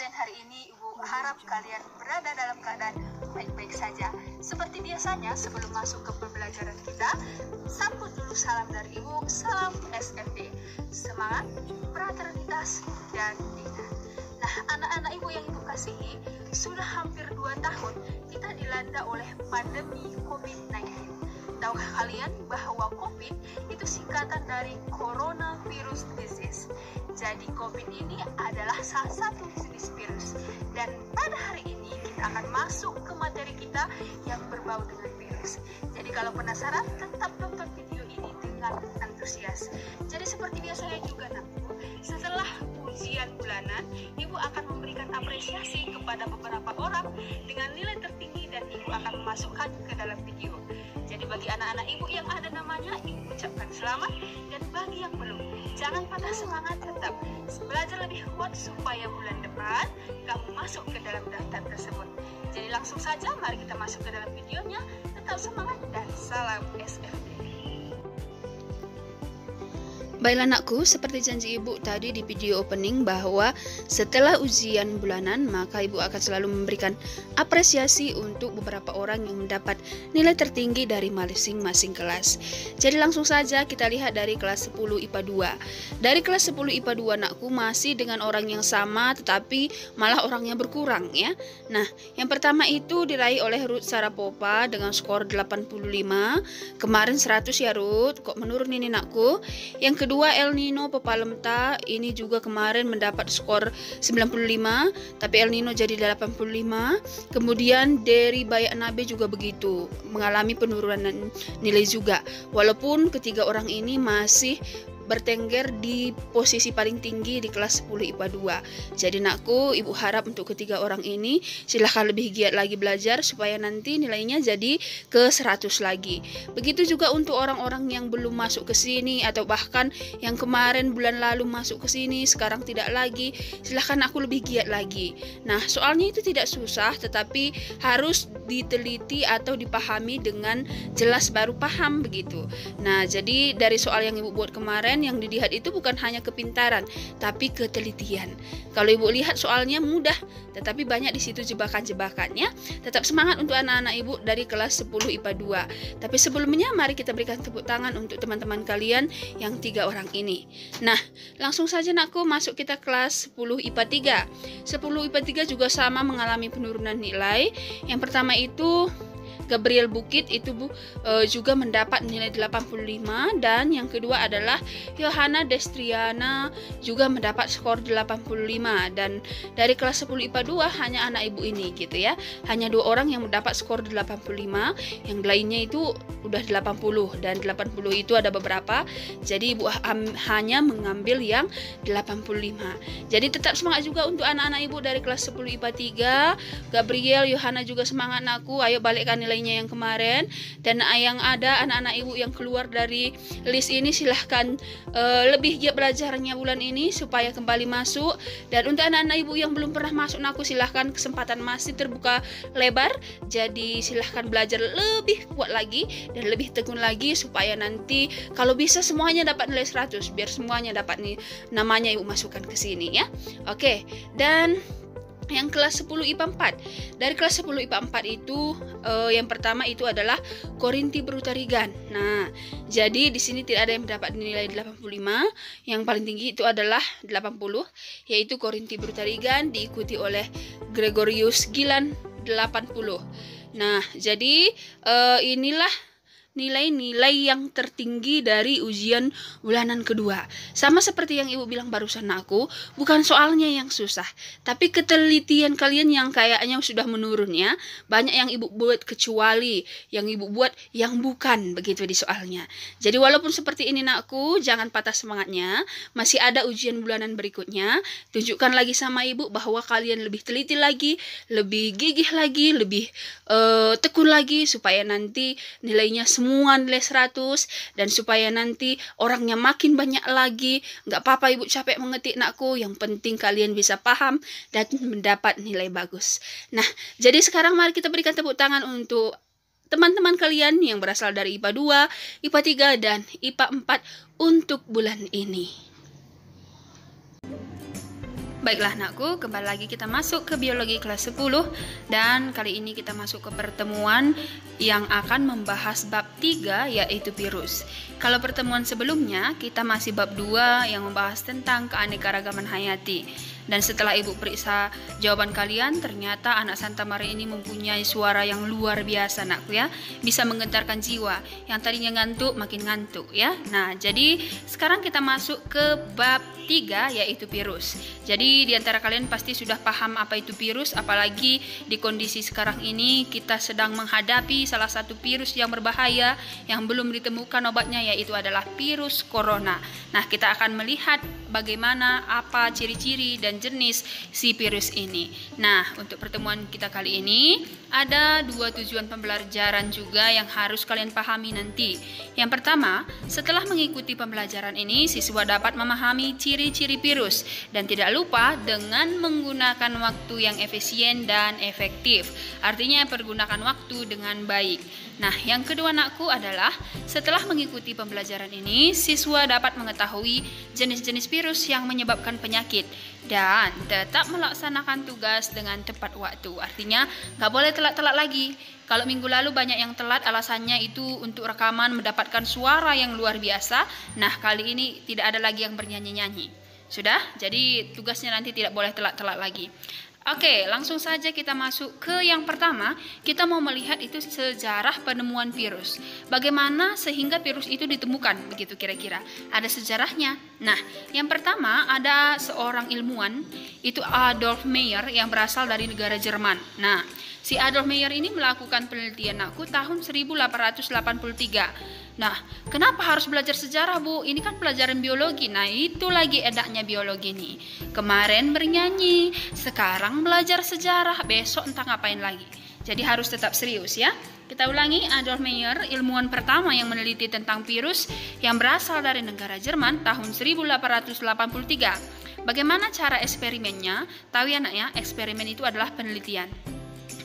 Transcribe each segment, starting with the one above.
kalian hari ini, Ibu harap kalian berada dalam keadaan baik-baik saja. Seperti biasanya, sebelum masuk ke pembelajaran kita, sambut dulu salam dari Ibu, salam SMB. Semangat, beraktivitas, dan ingat. Nah, anak-anak Ibu yang Ibu kasihi, sudah hampir 2 tahun kita dilanda oleh pandemi COVID-19. Tahukah kalian bahwa COVID itu singkatan dari Coronavirus Disease. Jadi COVID ini adalah salah satu jenis virus. Dan pada hari ini kita akan masuk ke materi kita yang berbau dengan virus. Jadi kalau penasaran, tetap tonton video ini dengan antusias. Jadi seperti biasanya juga Nakku, setelah ujian bulanan, Ibu akan memberikan apresiasi kepada beberapa orang dengan nilai tertinggi dan Ibu akan memasukkan ke dalam video. Jadi bagi anak-anak Ibu yang ada namanya, Ibu ucapkan selamat, dan bagi yang belum, jangan patah semangat, tetap belajar lebih kuat supaya bulan depan kamu masuk ke dalam daftar tersebut. Jadi langsung saja mari kita masuk ke dalam videonya. Tetap semangat dan salam SMB. Baiklah anakku, seperti janji ibu tadi di video opening bahwa setelah ujian bulanan maka ibu akan selalu memberikan apresiasi untuk beberapa orang yang mendapat nilai tertinggi dari masing-masing kelas. Jadi langsung saja kita lihat dari kelas 10 IPA 2. Dari kelas 10 IPA 2 anakku masih dengan orang yang sama tetapi malah orangnya berkurang ya. Nah, yang pertama itu diraih oleh Ruth Sarapopa dengan skor 85. Kemarin 100 ya Ruth, kok menurun ini anakku. Yang kedua El Nino Pepalemta, ini juga kemarin mendapat skor 95, tapi El Nino jadi 85. Kemudian dari Bayak Nabe juga begitu, mengalami penurunan nilai juga. Walaupun ketiga orang ini masih bertengger di posisi paling tinggi di kelas 10 IPA 2. Jadi nakku, ibu harap untuk ketiga orang ini silahkan lebih giat lagi belajar supaya nanti nilainya jadi ke 100 lagi. Begitu juga untuk orang-orang yang belum masuk ke sini atau bahkan yang kemarin bulan lalu masuk ke sini sekarang tidak lagi, silahkan aku lebih giat lagi. Nah, soalnya itu tidak susah tetapi harus diteliti atau dipahami dengan jelas baru paham begitu. Nah, jadi dari soal yang ibu buat kemarin yang dilihat itu bukan hanya kepintaran tapi ketelitian. Kalau ibu lihat soalnya mudah tetapi banyak di situ jebakan-jebakannya. Tetap semangat untuk anak-anak ibu dari kelas 10 IPA 2. Tapi sebelumnya mari kita berikan tepuk tangan untuk teman-teman kalian yang 3 orang ini. Nah, langsung saja nakku masuk kita kelas 10 IPA 3. 10 IPA 3 juga sama mengalami penurunan nilai. Yang pertama itu Gabriel Bukit itu juga mendapat nilai 85, dan yang kedua adalah Yohana Destriana juga mendapat skor 85. Dan dari kelas 10 IPA 2 hanya anak ibu ini gitu ya, hanya 2 orang yang mendapat skor 85, yang lainnya itu udah 80, dan 80 itu ada beberapa, jadi ibu hanya mengambil yang 85. Jadi tetap semangat juga untuk anak-anak ibu dari kelas 10 IPA 3. Gabriel, Yohana juga semangat nakku, ayo balikkan nilainya yang kemarin. Dan yang ada anak-anak ibu yang keluar dari list ini silahkan lebih giat belajarnya bulan ini supaya kembali masuk. Dan untuk anak-anak ibu yang belum pernah masuk nakku, silahkan, kesempatan masih terbuka lebar, jadi silahkan belajar lebih kuat lagi dan lebih tekun lagi supaya nanti kalau bisa semuanya dapat nilai 100, biar semuanya dapat nih namanya ibu masukkan ke sini ya. Oke, dan yang kelas 10 IPA 4. Dari kelas 10 IPA 4 itu yang pertama itu adalah Korinti Brutarigan. Nah, jadi di sini tidak ada yang mendapat nilai 85. Yang paling tinggi itu adalah 80, yaitu Korinti Brutarigan diikuti oleh Gregorius Gilan 80. Nah, jadi inilah nilai-nilai yang tertinggi dari ujian bulanan kedua. Sama seperti yang ibu bilang barusan aku, bukan soalnya yang susah, tapi ketelitian kalian yang kayaknya sudah menurun ya. Banyak yang ibu buat kecuali, yang ibu buat yang bukan begitu di soalnya. Jadi walaupun seperti ini nakku, jangan patah semangatnya. Masih ada ujian bulanan berikutnya. Tunjukkan lagi sama ibu bahwa kalian lebih teliti lagi, lebih gigih lagi, lebih tekun lagi supaya nanti nilainya semua nilai 100, dan supaya nanti orangnya makin banyak lagi. Nggak apa-apa ibu capek mengetik nakku, yang penting kalian bisa paham dan mendapat nilai bagus. Nah, jadi sekarang mari kita berikan tepuk tangan untuk teman-teman kalian yang berasal dari IPA 2, IPA 3, dan IPA 4 untuk bulan ini. Baiklah anakku, kembali lagi kita masuk ke biologi kelas 10 dan kali ini kita masuk ke pertemuan yang akan membahas bab 3 yaitu virus. Kalau pertemuan sebelumnya kita masih bab 2 yang membahas tentang keanekaragaman hayati. Dan setelah ibu periksa jawaban kalian, ternyata anak Santa Maria ini mempunyai suara yang luar biasa anakku ya. Bisa menggetarkan jiwa. Yang tadinya ngantuk makin ngantuk ya. Nah, jadi sekarang kita masuk ke bab 3 yaitu virus. Jadi di antara kalian pasti sudah paham apa itu virus, apalagi di kondisi sekarang ini kita sedang menghadapi salah satu virus yang berbahaya yang belum ditemukan obatnya, yaitu adalah virus corona. Nah, kita akan melihat bagaimana, apa ciri-ciri dan jenis si virus ini. Nah, untuk pertemuan kita kali ini ada 2 tujuan pembelajaran juga yang harus kalian pahami nanti. Yang pertama, setelah mengikuti pembelajaran ini, siswa dapat memahami ciri-ciri virus dan tidak lupa dengan menggunakan waktu yang efisien dan efektif. Artinya pergunakan waktu dengan baik. Nah, yang kedua anakku adalah setelah mengikuti pembelajaran ini, siswa dapat mengetahui jenis-jenis virus yang menyebabkan penyakit dan tetap melaksanakan tugas dengan tepat waktu. Artinya nggak boleh telat-telat lagi. Kalau minggu lalu banyak yang telat, alasannya itu untuk rekaman mendapatkan suara yang luar biasa. Nah, kali ini tidak ada lagi yang bernyanyi-nyanyi. Sudah? Jadi tugasnya nanti tidak boleh telat-telat lagi. Oke, langsung saja kita masuk ke yang pertama. Kita mau melihat itu sejarah penemuan virus. Bagaimana sehingga virus itu ditemukan, begitu kira-kira. Ada sejarahnya. Nah, yang pertama ada seorang ilmuwan, itu Adolf Meyer yang berasal dari negara Jerman. Nah, si Adolf Meyer ini melakukan penelitian tahun 1883. Nah, kenapa harus belajar sejarah, Bu? Ini kan pelajaran biologi. Nah, itu lagi edaknya biologi nih. Kemarin bernyanyi, sekarang belajar sejarah, besok entah ngapain lagi. Jadi harus tetap serius ya. Kita ulangi, Adolf Meyer, ilmuwan pertama yang meneliti tentang virus yang berasal dari negara Jerman tahun 1883. Bagaimana cara eksperimennya? Tahu ya nak ya, eksperimen itu adalah penelitian.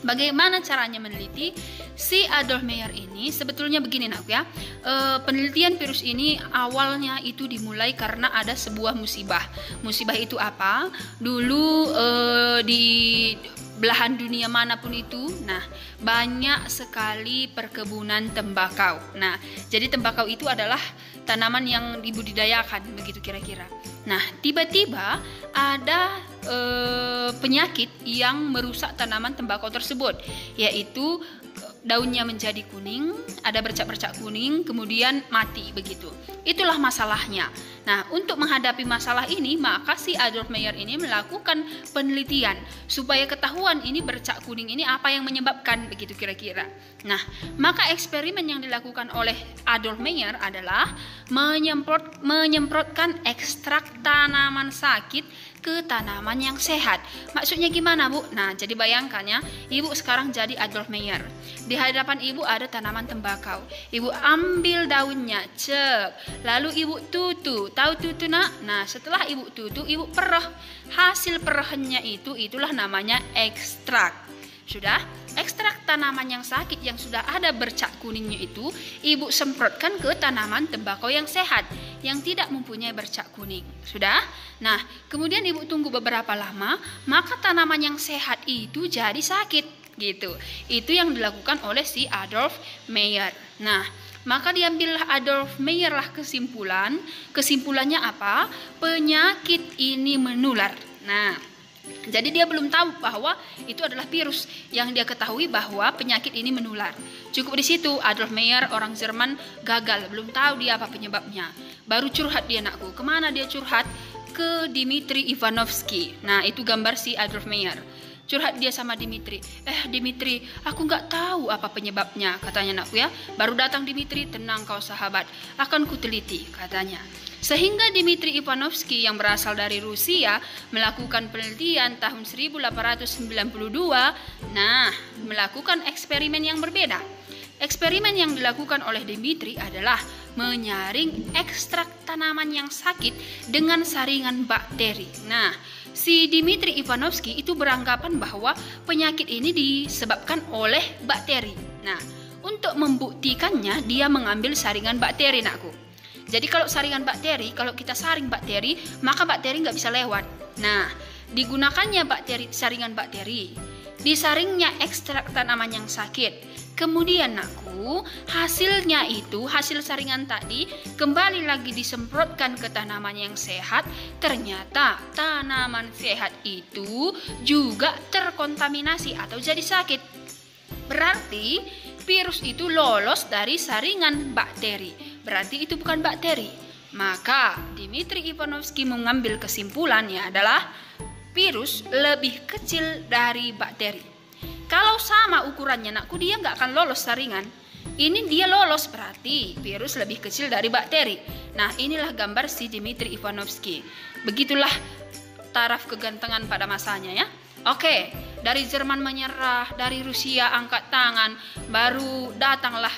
Bagaimana caranya meneliti? Si Adolf Meyer ini sebetulnya begini nak ya, penelitian virus ini awalnya itu dimulai karena ada sebuah musibah. Musibah itu apa? Dulu di belahan dunia manapun itu, nah banyak sekali perkebunan tembakau. Nah, jadi tembakau itu adalah tanaman yang dibudidayakan, begitu kira-kira. Nah, tiba-tiba ada penyakit yang merusak tanaman tembakau tersebut, yaitu daunnya menjadi kuning, ada bercak-bercak kuning, kemudian mati begitu. Itulah masalahnya. Nah, untuk menghadapi masalah ini, maka si Adolf Meyer ini melakukan penelitian supaya ketahuan ini bercak kuning ini apa yang menyebabkan, begitu kira-kira. Nah, maka eksperimen yang dilakukan oleh Adolf Meyer adalah menyemprotkan ekstrak tanaman sakit ke tanaman yang sehat. Maksudnya gimana, Bu? Nah, jadi bayangkan ya, Ibu sekarang jadi Adolf Meyer. Di hadapan Ibu ada tanaman tembakau. Ibu ambil daunnya, lalu Ibu tutu. Tahu tutu nak? Nah, setelah Ibu tutu, Ibu perah. Hasil perahannya itulah namanya ekstrak. Sudah? Ekstrak tanaman yang sakit yang sudah ada bercak kuningnya itu Ibu semprotkan ke tanaman tembakau yang sehat yang tidak mempunyai bercak kuning. Sudah? Nah, kemudian Ibu tunggu beberapa lama, maka tanaman yang sehat itu jadi sakit gitu. Itu yang dilakukan oleh si Adolf Meyer. Nah, maka diambillah Adolf Meyer lah kesimpulan. Kesimpulannya apa? Penyakit ini menular. Nah, jadi dia belum tahu bahwa itu adalah virus. Yang dia ketahui bahwa penyakit ini menular. Cukup di situ. Adolf Meyer, orang Jerman, gagal. Belum tahu dia apa penyebabnya. Baru curhat dia anakku. Kemana dia curhat? Ke Dmitri Ivanovsky. Nah, itu gambar si Adolf Meyer. Curhat dia sama Dimitri. Dimitri, aku nggak tahu apa penyebabnya, katanya anakku ya. Baru datang Dimitri, tenang kau sahabat, akan kuteliti, katanya. Sehingga Dmitri Ivanovsky yang berasal dari Rusia melakukan penelitian tahun 1892, nah, melakukan eksperimen yang berbeda. Eksperimen yang dilakukan oleh Dmitri adalah menyaring ekstrak tanaman yang sakit dengan saringan bakteri. Nah, si Dmitri Ivanovsky itu beranggapan bahwa penyakit ini disebabkan oleh bakteri. Nah, untuk membuktikannya dia mengambil saringan bakteri nakku. Jadi kalau saringan bakteri, kalau kita saring bakteri, maka bakteri nggak bisa lewat. Nah, digunakannya saringan bakteri, disaringnya ekstrak tanaman yang sakit. Kemudian nakku, hasil saringan tadi kembali lagi disemprotkan ke tanaman yang sehat. Ternyata tanaman sehat itu juga terkontaminasi atau jadi sakit. Berarti virus itu lolos dari saringan bakteri. Berarti itu bukan bakteri. Maka Dmitry Ivanovsky mengambil kesimpulannya adalah virus lebih kecil dari bakteri. Kalau sama ukurannya nakku, dia nggak akan lolos saringan. Ini dia lolos, berarti virus lebih kecil dari bakteri. Nah, inilah gambar si Dmitry Ivanovsky. Begitulah taraf kegantengan pada masanya ya. Oke, dari Jerman menyerah, dari Rusia angkat tangan, baru datanglah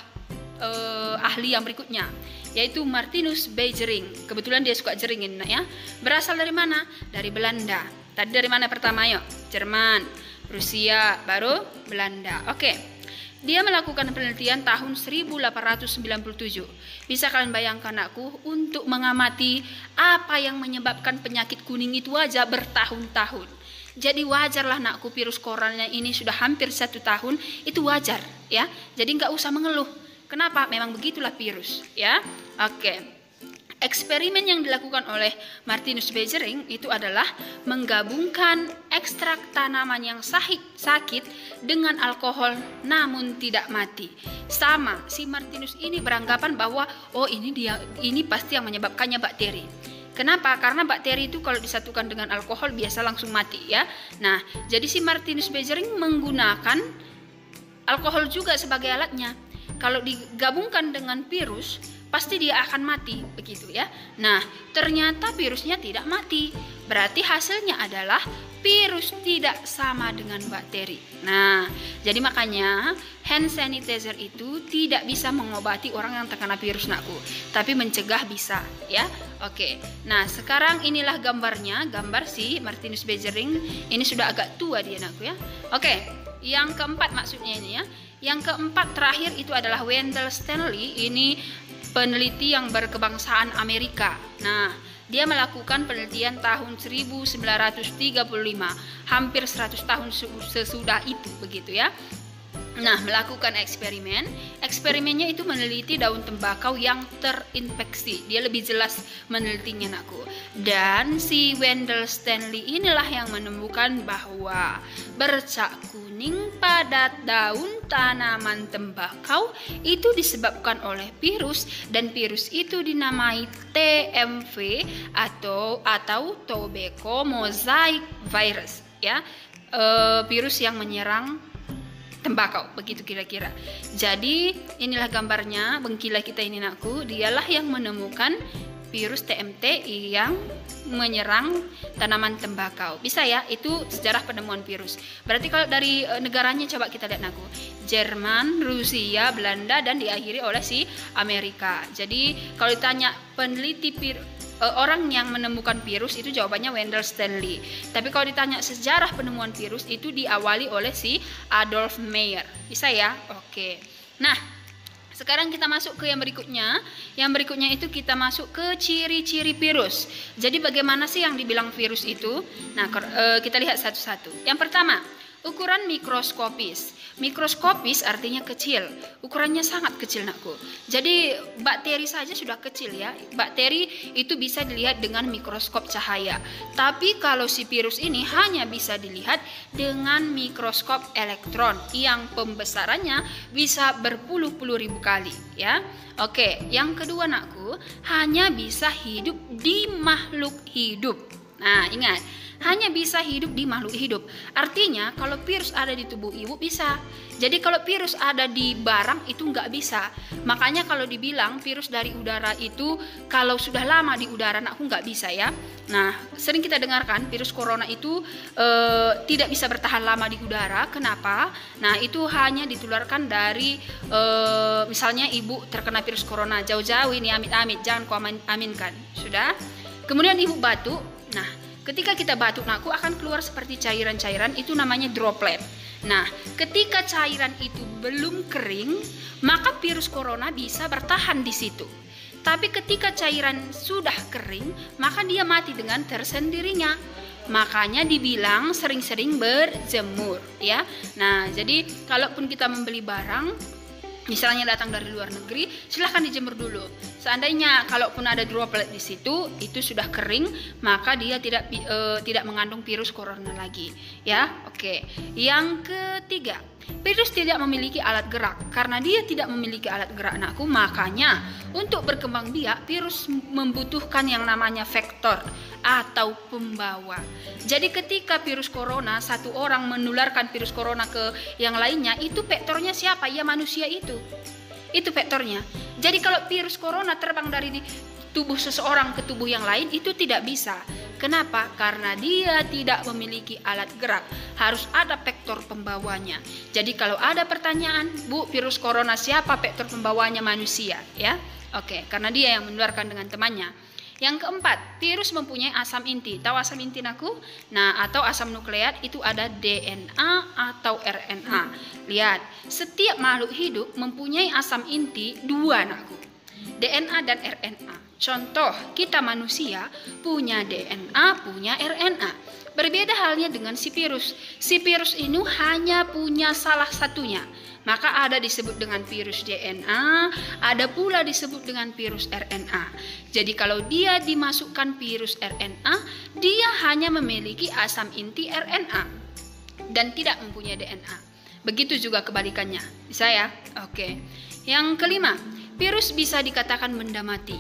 ahli yang berikutnya, yaitu Martinus Beijering. Kebetulan dia suka jeringin ya. Berasal dari mana? Dari Belanda. Tadi dari mana pertama yuk? Jerman, Rusia, baru Belanda. Oke. Dia melakukan penelitian tahun 1897. Bisa kalian bayangkan aku, untuk mengamati apa yang menyebabkan penyakit kuning itu aja bertahun-tahun. Jadi wajarlah nakku, virus corona ini sudah hampir 1 tahun, itu wajar ya. Jadi nggak usah mengeluh. Kenapa? Memang begitulah virus ya. Oke. Eksperimen yang dilakukan oleh Martinus Beijering itu adalah menggabungkan ekstrak tanaman yang sakit dengan alkohol namun tidak mati. Sama, si Martinus ini beranggapan bahwa ini pasti yang menyebabkannya bakteri. Kenapa? Karena bakteri itu kalau disatukan dengan alkohol biasa langsung mati ya. Nah, jadi si Martinus Beijering menggunakan alkohol juga sebagai alatnya. Kalau digabungkan dengan virus, pasti dia akan mati, begitu ya. Nah, ternyata virusnya tidak mati. Berarti hasilnya adalah virus tidak sama dengan bakteri. Nah, jadi makanya hand sanitizer itu tidak bisa mengobati orang yang terkena virus nakku, tapi mencegah bisa ya. Oke. Nah, sekarang inilah gambarnya, gambar si Martinus Beijering. Ini sudah agak tua dia nakku ya. Oke. Yang keempat maksudnya ini ya. Yang keempat terakhir itu adalah Wendell Stanley. Ini peneliti yang berkebangsaan Amerika. Nah, dia melakukan penelitian tahun 1935, hampir 100 tahun sesudah itu begitu ya. Nah, melakukan eksperimen. Eksperimennya itu meneliti daun tembakau yang terinfeksi. Dia lebih jelas menelitinya nakku. Dan si Wendell Stanley inilah yang menemukan bahwa bercak kuning pada daun tanaman tembakau itu disebabkan oleh virus, dan virus itu dinamai TMV atau tobacco mosaic virus ya. Virus yang menyerang tembakau, begitu kira-kira. Jadi inilah gambarnya bengkila kita ini nakku, dialah yang menemukan virus TMT yang menyerang tanaman tembakau. Bisa ya, itu sejarah penemuan virus. Berarti kalau dari negaranya coba kita lihat nakku, Jerman, Rusia, Belanda, dan diakhiri oleh si Amerika. Jadi kalau ditanya peneliti orang yang menemukan virus itu jawabannya Wendell Stanley. Tapi kalau ditanya sejarah penemuan virus itu diawali oleh si Adolf Meyer. Bisa ya? Oke. Nah, sekarang kita masuk ke yang berikutnya. Yang berikutnya itu kita masuk ke ciri-ciri virus. Jadi bagaimana sih yang dibilang virus itu? Nah, kita lihat satu-satu. Yang pertama, ukuran mikroskopis. Mikroskopis artinya kecil, ukurannya sangat kecil nakku. Jadi bakteri saja sudah kecil ya. Bakteri itu bisa dilihat dengan mikroskop cahaya. Tapi kalau si virus ini hanya bisa dilihat dengan mikroskop elektron yang pembesarannya bisa berpuluh-puluh ribu kali ya. Oke, yang kedua nakku, hanya bisa hidup di makhluk hidup. Nah, ingat, hanya bisa hidup di makhluk hidup. Artinya kalau virus ada di tubuh ibu bisa. Jadi kalau virus ada di barang itu nggak bisa. Makanya kalau dibilang virus dari udara itu kalau sudah lama di udara aku nggak bisa ya. Nah, sering kita dengarkan virus corona itu tidak bisa bertahan lama di udara. Kenapa? Nah, itu hanya ditularkan dari misalnya ibu terkena virus corona jauh-jauh ini, amit-amit, jangan kau aminkan. Sudah? Kemudian ibu batuk. Nah, ketika kita batuk nakku akan keluar seperti cairan-cairan, itu namanya droplet. Nah, ketika cairan itu belum kering, maka virus corona bisa bertahan di situ. Tapi ketika cairan sudah kering, maka dia mati dengan tersendirinya. Makanya dibilang sering-sering berjemur ya. Nah, jadi kalaupun kita membeli barang misalnya datang dari luar negeri, silahkan dijemur dulu. Seandainya kalaupun ada droplet di situ, itu sudah kering, maka dia tidak mengandung virus corona lagi, ya. Oke. Yang ketiga, virus tidak memiliki alat gerak. Karena dia tidak memiliki alat gerak, anakku, makanya untuk berkembang biak, virus membutuhkan yang namanya vektor atau pembawa. Jadi ketika virus corona, satu orang menularkan virus corona ke yang lainnya, itu vektornya siapa? Ya manusia itu vektornya. Jadi kalau virus corona terbang dari tubuh seseorang ke tubuh yang lain, itu tidak bisa. Kenapa? Karena dia tidak memiliki alat gerak. Harus ada vektor pembawanya. Jadi kalau ada pertanyaan, Bu, virus corona siapa vektor pembawanya? Manusia, ya. Oke, karena dia yang menularkan dengan temannya. Yang keempat, virus mempunyai asam inti. Tahu asam inti, aku? Nah, atau asam nukleat itu ada DNA atau RNA. Lihat, setiap makhluk hidup mempunyai asam inti 2, aku. DNA dan RNA. Contoh, kita manusia punya DNA, punya RNA. Berbeda halnya dengan si virus. Si virus ini hanya punya salah satunya. Maka ada disebut dengan virus DNA, ada pula disebut dengan virus RNA. Jadi kalau dia dimasukkan virus RNA, dia hanya memiliki asam inti RNA dan tidak mempunyai DNA. Begitu juga kebalikannya. Bisa ya? Oke. Yang kelima, virus bisa dikatakan benda mati.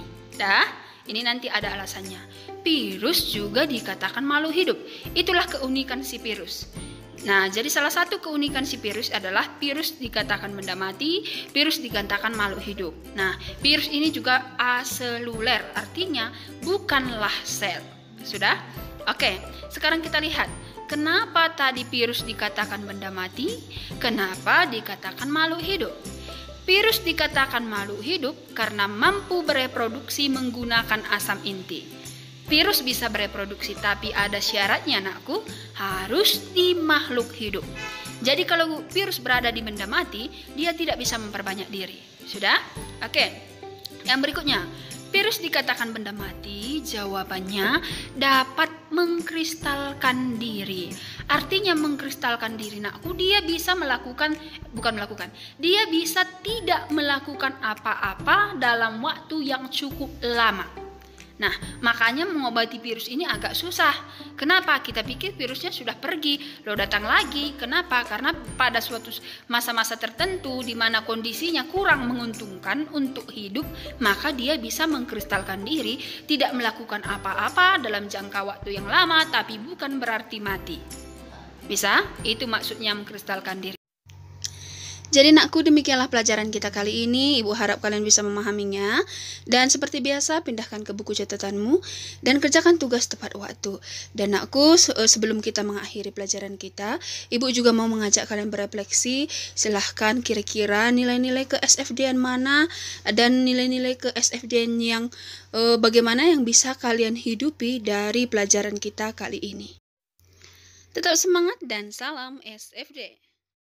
Ini nanti ada alasannya. Virus juga dikatakan makhluk hidup. Itulah keunikan si virus. Nah, jadi salah satu keunikan si virus adalah virus dikatakan benda mati, virus dikatakan makhluk hidup. Nah, virus ini juga aseluler, artinya bukanlah sel. Sudah? Oke, sekarang kita lihat. Kenapa tadi virus dikatakan benda mati? Kenapa dikatakan makhluk hidup? Virus dikatakan makhluk hidup karena mampu bereproduksi menggunakan asam inti. Virus bisa bereproduksi, tapi ada syaratnya, anakku, harus di makhluk hidup. Jadi kalau virus berada di benda mati, dia tidak bisa memperbanyak diri. Sudah? Oke. Yang berikutnya, virus dikatakan benda mati, jawabannya dapat mengkristalkan diri. Artinya mengkristalkan diri, anakku, dia bisa dia bisa tidak melakukan apa-apa dalam waktu yang cukup lama. Nah, makanya mengobati virus ini agak susah. Kenapa? Kita pikir virusnya sudah pergi, datang lagi. Kenapa? Karena pada suatu masa-masa tertentu di mana kondisinya kurang menguntungkan untuk hidup, maka dia bisa mengkristalkan diri, tidak melakukan apa-apa dalam jangka waktu yang lama, tapi bukan berarti mati. Bisa? Itu maksudnya mengkristalkan diri. Jadi nakku, demikianlah pelajaran kita kali ini. Ibu harap kalian bisa memahaminya. Dan seperti biasa, pindahkan ke buku catatanmu dan kerjakan tugas tepat waktu. Dan nakku, sebelum kita mengakhiri pelajaran kita, Ibu juga mau mengajak kalian berefleksi. Silahkan kira-kira nilai-nilai ke SFD-an mana dan nilai-nilai ke SFD-an yang bagaimana yang bisa kalian hidupi dari pelajaran kita kali ini. Tetap semangat dan salam SFD.